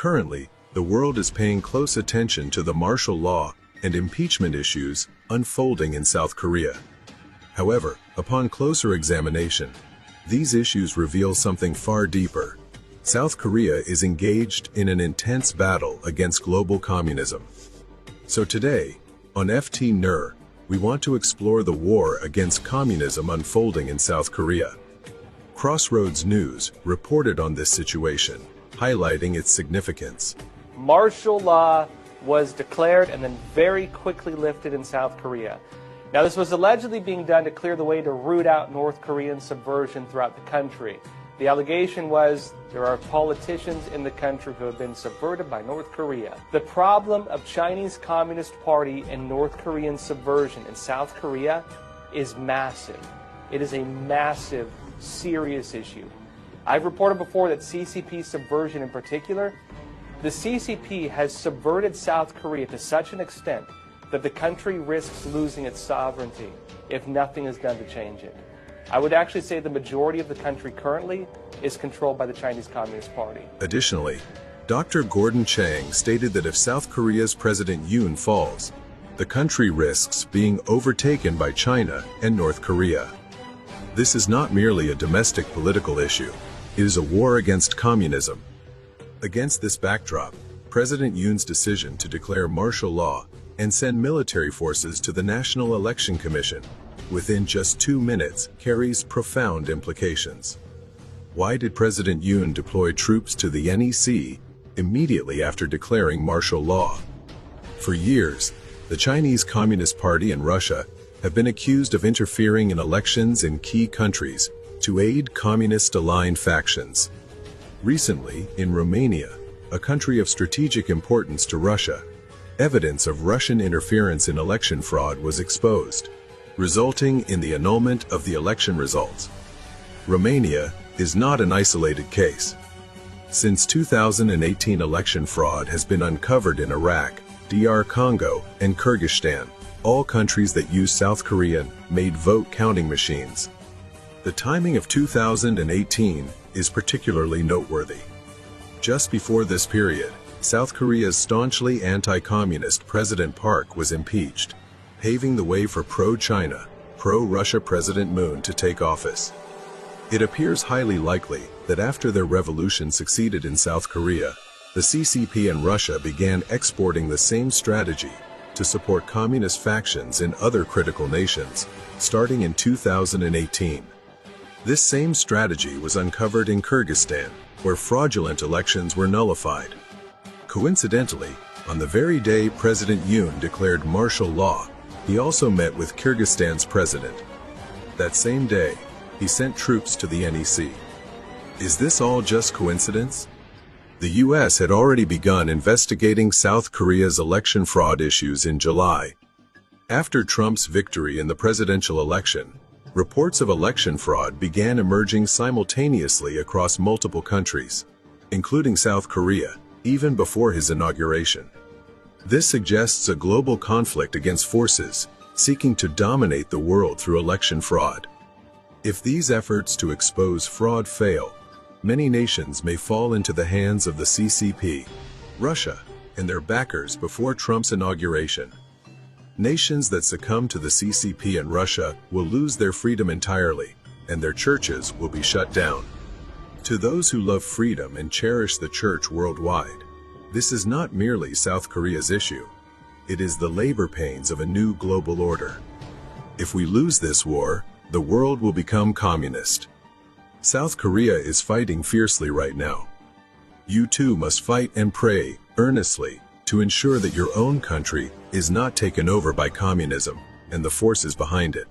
Currently, the world is paying close attention to the martial law and impeachment issues unfolding in South Korea. However, upon closer examination, these issues reveal something far deeper. South Korea is engaged in an intense battle against global communism. So today, on FT NER, we want to explore the war against communism unfolding in South Korea. Crossroads News reported on this situation, highlighting its significance. Martial law was declared and then very quickly lifted in South Korea. Now, this was allegedly being done to clear the way to root out North Korean subversion throughout the country. The allegation was there are politicians in the country who have been subverted by North Korea. The problem of Chinese Communist Party and North Korean subversion in South Korea is massive. It is a massive, serious issue. I've reported before that CCP subversion in particular, the CCP has subverted South Korea to such an extent that the country risks losing its sovereignty if nothing is done to change it. I would actually say the majority of the country currently is controlled by the Chinese Communist Party. Additionally, Dr. Gordon Chang stated that if South Korea's President Yoon falls, the country risks being overtaken by China and North Korea. This is not merely a domestic political issue, it is a war against communism. Against this backdrop, President Yoon's decision to declare martial law and send military forces to the National Election Commission within just 2 minutes carries profound implications. Why did President Yoon deploy troops to the NEC immediately after declaring martial law? For years, the Chinese Communist Party and Russia have been accused of interfering in elections in key countries to aid communist-aligned factions. Recently, in Romania, a country of strategic importance to Russia, evidence of Russian interference in election fraud was exposed, resulting in the annulment of the election results. Romania is not an isolated case. Since 2018, election fraud has been uncovered in Iraq, DR Congo, and Kyrgyzstan, all countries that use South Korean-made vote counting machines. The timing of 2018 is particularly noteworthy. Just before this period, South Korea's staunchly anti-communist President Park was impeached, paving the way for pro-China, pro-Russia President Moon to take office. It appears highly likely that after their revolution succeeded in South Korea, the CCP and Russia began exporting the same strategy to support communist factions in other critical nations, starting in 2018. This same strategy was uncovered in Kyrgyzstan, where fraudulent elections were nullified. Coincidentally, on the very day President Yoon declared martial law, he also met with Kyrgyzstan's president. That same day, he sent troops to the NEC. Is this all just coincidence? The U.S. had already begun investigating South Korea's election fraud issues in July. After Trump's victory in the presidential election, reports of election fraud began emerging simultaneously across multiple countries, including South Korea, even before his inauguration. This suggests a global conflict against forces seeking to dominate the world through election fraud. If these efforts to expose fraud fail, many nations may fall into the hands of the CCP, Russia, and their backers before Trump's inauguration. Nations that succumb to the CCP and Russia will lose their freedom entirely, and their churches will be shut down. To those who love freedom and cherish the church worldwide, this is not merely South Korea's issue. It is the labor pains of a new global order. If we lose this war, the world will become communist. South Korea is fighting fiercely right now. You too must fight and pray earnestly to ensure that your own country is not taken over by communism and the forces behind it.